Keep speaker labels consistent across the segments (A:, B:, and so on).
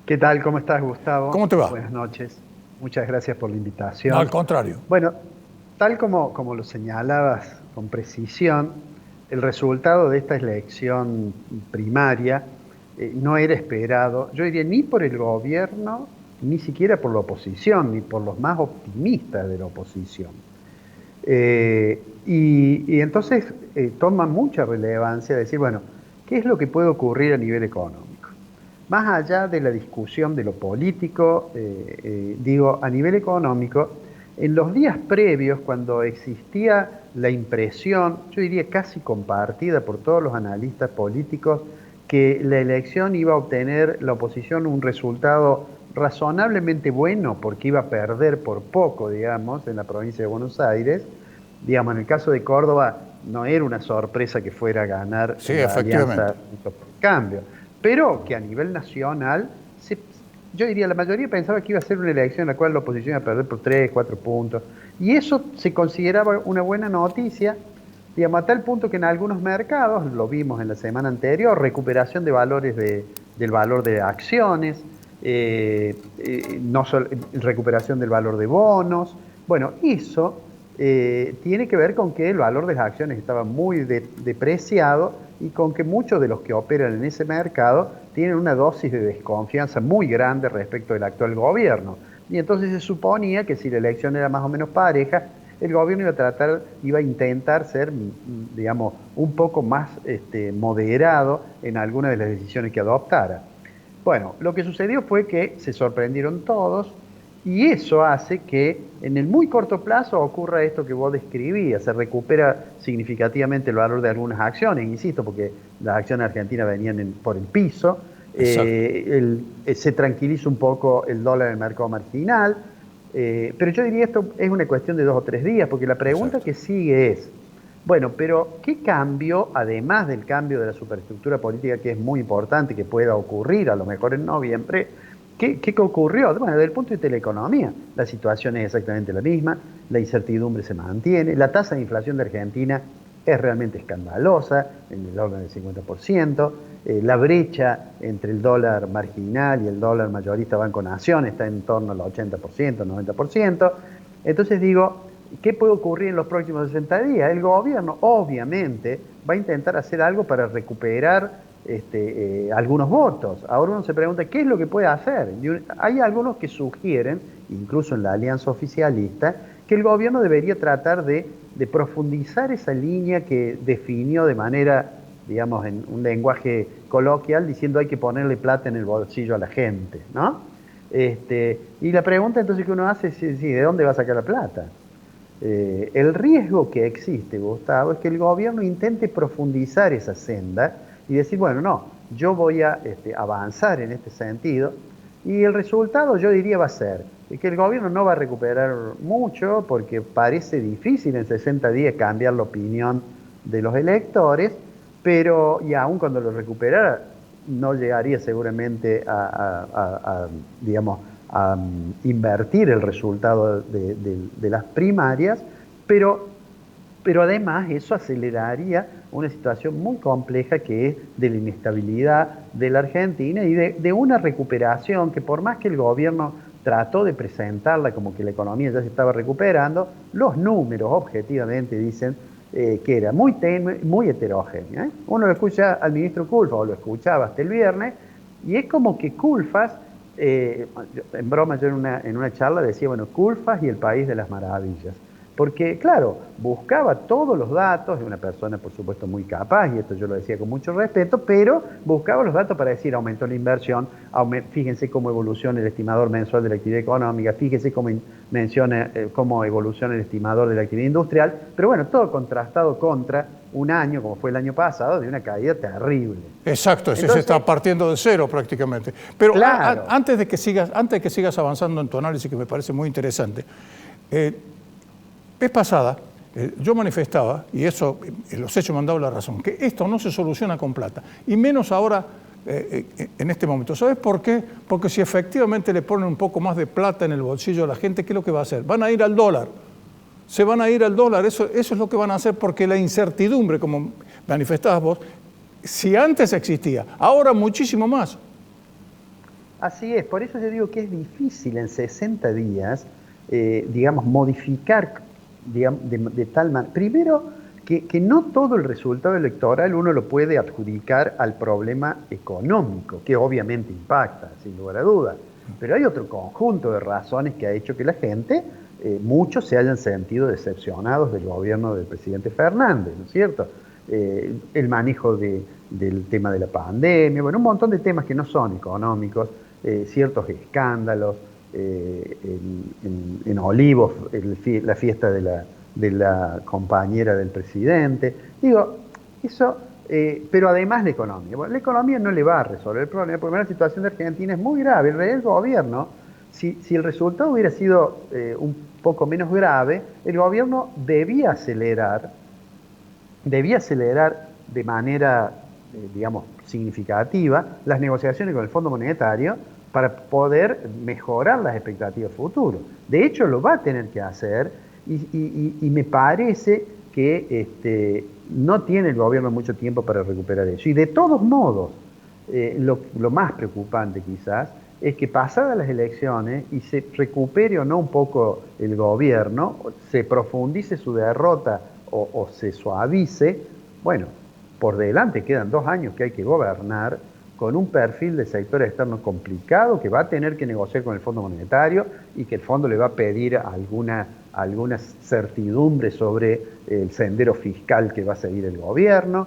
A: ¿Qué tal? ¿Cómo estás, Gustavo?
B: ¿Cómo te va?
A: Buenas noches. Muchas gracias por la
B: No, al
A: invitación.
B: contrario.
A: Bueno, tal como lo señalabas con precisión, el resultado de esta elección primaria no era esperado, yo diría, ni por el gobierno, ni siquiera por la oposición, ni por los más optimistas de la oposición. Y entonces toma mucha relevancia decir, bueno, ¿qué es lo que puede ocurrir a nivel económico? Más allá de la discusión de lo político, digo, a nivel económico, en los días previos, cuando existía la impresión, yo diría casi compartida por todos los analistas políticos, que la elección iba a obtener la oposición un resultado razonablemente bueno, porque iba a perder por poco, digamos, en la provincia de Buenos Aires. Digamos, en el caso de Córdoba, no era una sorpresa que fuera a ganar
B: Sí,
A: la
B: efectivamente.
A: alianza Juntos por el Cambio, pero que a nivel nacional, yo diría, la mayoría pensaba que iba a ser una elección en la cual la oposición iba a perder por 3, 4 puntos, y eso se consideraba una buena noticia, digamos, a tal punto que en algunos mercados, lo vimos en la semana anterior, recuperación de valores del valor de acciones, no solo, recuperación del valor de bonos, bueno, eso tiene que ver con que el valor de las acciones estaba muy depreciado y con que muchos de los que operan en ese mercado tienen una dosis de desconfianza muy grande respecto del actual gobierno. Y entonces se suponía que si la elección era más o menos pareja, el gobierno iba a intentar ser, digamos, un poco más moderado en algunas de las decisiones que adoptara. Bueno, lo que sucedió fue que se sorprendieron todos y eso hace que en el muy corto plazo ocurra esto que vos describías, se recupera significativamente el valor de algunas acciones, insisto, porque las acciones argentinas venían por el piso,
B: Exacto.
A: se tranquiliza un poco el dólar en el mercado marginal, pero yo diría esto es una cuestión de 2 o 3 días, porque la pregunta
B: Exacto.
A: que sigue es, bueno, pero ¿qué cambio, además del cambio de la superestructura política, que es muy importante, que pueda ocurrir a lo mejor en noviembre, qué ocurrió? Bueno, desde el punto de vista de la economía, la situación es exactamente la misma, la incertidumbre se mantiene, la tasa de inflación de Argentina es realmente escandalosa, en el orden del 50%, la brecha entre el dólar marginal y el dólar mayorista Banco Nación está en torno al 80%, 90%. Entonces digo, ¿qué puede ocurrir en los próximos 60 días? El gobierno obviamente va a intentar hacer algo para recuperar algunos votos. Ahora uno se pregunta, ¿qué es lo que puede hacer? Hay algunos que sugieren, incluso en la alianza oficialista, que el gobierno debería tratar de profundizar esa línea que definió de manera, digamos, en un lenguaje coloquial, diciendo hay que ponerle plata en el bolsillo a la gente, ¿no? Y la pregunta entonces que uno hace es, sí, ¿de dónde va a sacar la plata? El riesgo que existe, Gustavo, es que el gobierno intente profundizar esa senda y decir, bueno, no, yo voy a avanzar en este sentido y el resultado yo diría va a ser que el gobierno no va a recuperar mucho porque parece difícil en 60 días cambiar la opinión de los electores, pero y aún cuando lo recuperara no llegaría seguramente digamos, a invertir el resultado de las primarias, pero, pero además eso aceleraría una situación muy compleja que es de la inestabilidad de la Argentina y de una recuperación que por más que el gobierno trató de presentarla como que la economía ya se estaba recuperando, los números objetivamente dicen que era muy tenue, muy heterogénea. Uno lo escucha al ministro Culfas, o lo escuchaba hasta el viernes, y es como que Culfas, en broma yo en una charla decía, bueno, Culfas y el país de las maravillas. Porque, claro, buscaba todos los datos, de una persona, por supuesto, muy capaz, y esto yo lo decía con mucho respeto, pero buscaba los datos para decir, aumentó la inversión, fíjense cómo evoluciona el estimador mensual de la actividad económica, fíjense cómo evoluciona el estimador de la actividad industrial, pero bueno, todo contrastado contra un año, como fue el año pasado, de una caída terrible.
B: Exacto, ese se
A: Entonces,
B: está partiendo de cero prácticamente. Pero
A: claro,
B: antes de que sigas avanzando en tu análisis, que me parece muy interesante, vez pasada yo manifestaba, y eso los hechos me han dado la razón, que esto no se soluciona con plata, y menos ahora en este momento. ¿Sabes por qué? Porque si efectivamente le ponen un poco más de plata en el bolsillo a la gente, ¿qué es lo que va a hacer? Van a ir al dólar. Se van a ir al dólar, eso es lo que van a hacer, porque la incertidumbre, como manifestabas vos, si antes existía, ahora muchísimo más.
A: Así es, por eso yo digo que es difícil en 60 días, digamos, modificar, digamos, de tal manera. Primero, que no todo el resultado electoral uno lo puede adjudicar al problema económico, que obviamente impacta, sin lugar a dudas. Pero hay otro conjunto de razones que ha hecho que la gente, muchos se hayan sentido decepcionados del gobierno del presidente Fernández, ¿no es cierto? El manejo del tema de la pandemia, bueno, un montón de temas que no son económicos, ciertos escándalos, en Olivos, la fiesta de la compañera del presidente. Digo, eso, pero además la economía. Bueno, la economía no le va a resolver el problema, porque la situación de Argentina es muy grave. El gobierno, si el resultado hubiera sido un poco menos grave, el gobierno debía acelerar de manera, digamos, significativa las negociaciones con el Fondo Monetario para poder mejorar las expectativas futuras. De hecho, lo va a tener que hacer y me parece que no tiene el gobierno mucho tiempo para recuperar eso. Y de todos modos, lo más preocupante quizás es que pasadas las elecciones y se recupere o no un poco el gobierno, se profundice su derrota o se suavice, bueno, por delante quedan 2 años que hay que gobernar con un perfil de sector externo complicado que va a tener que negociar con el Fondo Monetario y que el Fondo le va a pedir alguna certidumbre sobre el sendero fiscal que va a seguir el gobierno.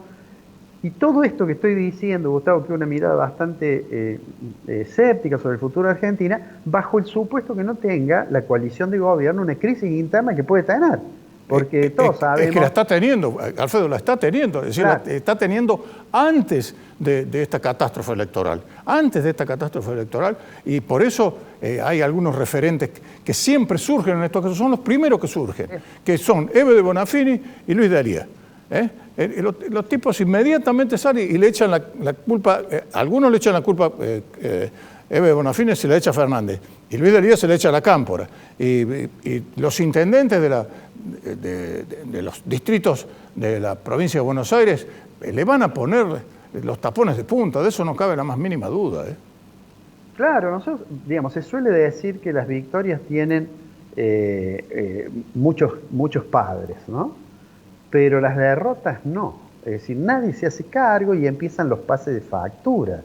A: Y todo esto que estoy diciendo, Gustavo, que es una mirada bastante escéptica sobre el futuro de Argentina, bajo el supuesto que no tenga la coalición de gobierno una crisis interna que puede tener. Porque todos sabemos...
B: Es que la está teniendo, Alfredo, la está teniendo. Es decir, claro, la está teniendo antes de esta catástrofe electoral. Antes de esta catástrofe electoral. Y por eso hay algunos referentes que siempre surgen en estos casos. Son los primeros que surgen. Que son Eve de Bonafini y Luis Delía. Los tipos inmediatamente salen y le echan la culpa. Algunos le echan la culpa... Eve de Bonafini se le echa a Fernández y Luis Delía se le echa a la Cámpora. Y los intendentes de los distritos de la provincia de Buenos Aires le van a poner los tapones de punta, de eso no cabe la más mínima duda.
A: Claro, nosotros, digamos, se suele decir que las victorias tienen muchos padres, ¿no? Pero las derrotas no. Es decir, nadie se hace cargo y empiezan los pases de factura.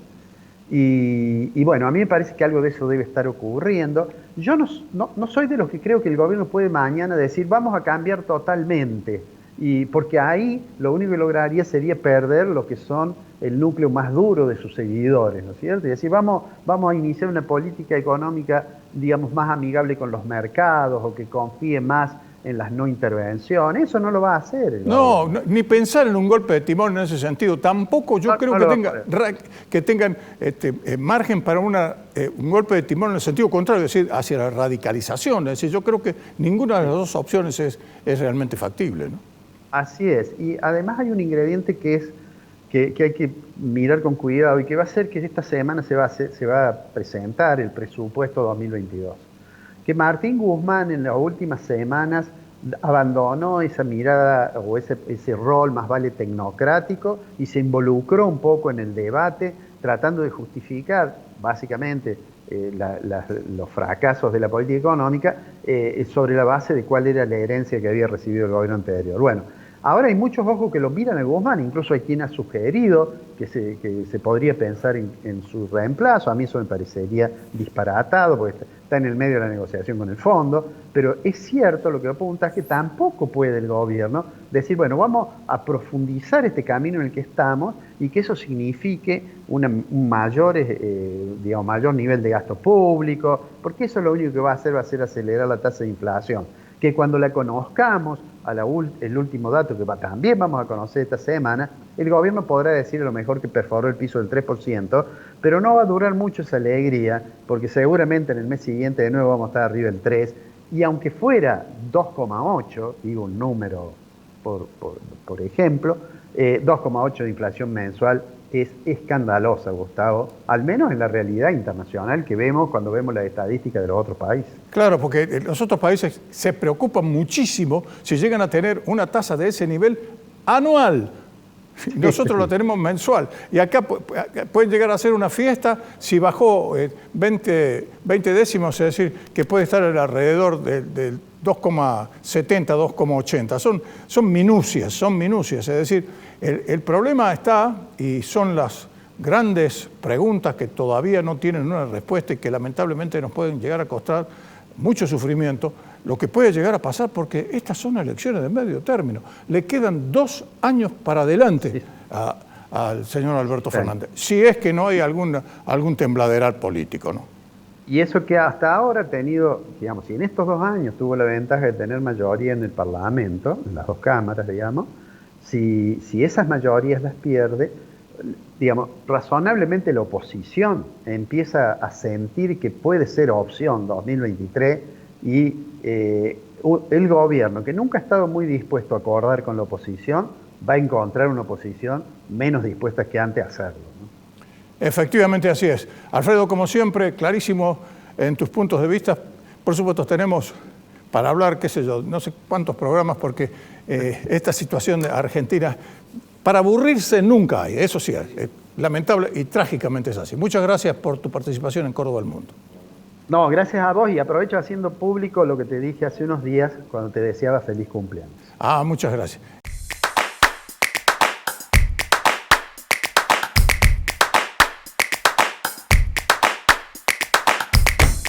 A: Y bueno, a mí me parece que algo de eso debe estar ocurriendo. Yo no soy de los que creo que el gobierno puede mañana decir vamos a cambiar totalmente, porque ahí lo único que lograría sería perder lo que son el núcleo más duro de sus seguidores, ¿no es cierto? Y decir vamos a iniciar una política económica, digamos, más amigable con los mercados o que confíe más en las no intervenciones. Eso no lo va a hacer.
B: No, ni pensar en un golpe de timón en ese sentido. Tampoco yo creo que tengan margen para un golpe de timón en el sentido contrario, es decir, hacia la radicalización. Es decir, yo creo que ninguna de las dos opciones es realmente factible, ¿no?
A: Así es. Y además hay un ingrediente que hay que mirar con cuidado y que va a ser que esta semana se va a presentar el presupuesto 2022. Que Martín Guzmán en las últimas semanas abandonó esa mirada o ese rol más vale tecnocrático y se involucró un poco en el debate tratando de justificar básicamente los fracasos de la política económica sobre la base de cuál era la herencia que había recibido el gobierno anterior. Bueno, ahora hay muchos ojos que lo miran a Guzmán, incluso hay quien ha sugerido que se podría pensar en su reemplazo. A mí eso me parecería disparatado porque está en el medio de la negociación con el fondo, pero es cierto lo que apunta es que tampoco puede el gobierno decir, bueno, vamos a profundizar este camino en el que estamos y que eso signifique un mayor nivel de gasto público, porque eso lo único que va a hacer acelerar la tasa de inflación. Que cuando la conozcamos, el último dato que también vamos a conocer esta semana, el gobierno podrá decir a lo mejor que perforó el piso del 3%, pero no va a durar mucho esa alegría, porque seguramente en el mes siguiente de nuevo vamos a estar arriba del 3%, y aunque fuera 2,8, digo un número por ejemplo, 2,8 de inflación mensual es escandalosa, Gustavo, al menos en la realidad internacional que vemos cuando vemos las estadísticas de los otros países.
B: Claro, porque los otros países se preocupan muchísimo si llegan a tener una tasa de ese nivel anual. Nosotros lo tenemos mensual. Y acá pueden llegar a ser una fiesta si bajó 20 décimos, es decir, que puede estar alrededor del 2,70, 2,80. Son minucias. Es decir, el problema está, y son las grandes preguntas que todavía no tienen una respuesta y que lamentablemente nos pueden llegar a costar mucho sufrimiento, lo que puede llegar a pasar, porque estas son elecciones de medio término. Le quedan 2 años para adelante al señor Alberto Fernández, si es que no hay algún tembladeral político, ¿no?
A: Y eso que hasta ahora ha tenido, digamos, si en estos 2 años tuvo la ventaja de tener mayoría en el Parlamento, en las 2 cámaras, digamos, si esas mayorías las pierde, digamos, razonablemente la oposición empieza a sentir que puede ser opción 2023 y el gobierno, que nunca ha estado muy dispuesto a acordar con la oposición, va a encontrar una oposición menos dispuesta que antes a hacerlo, ¿no?
B: Efectivamente así es. Alfredo, como siempre, clarísimo en tus puntos de vista. Por supuesto, tenemos para hablar, qué sé yo, no sé cuántos programas, porque esta situación de Argentina, para aburrirse nunca hay, eso sí, es lamentable y trágicamente es así. Muchas gracias por tu participación en Córdoba al Mundo.
A: No, gracias a vos, y aprovecho haciendo público lo que te dije hace unos días cuando te deseaba feliz cumpleaños.
B: Muchas gracias.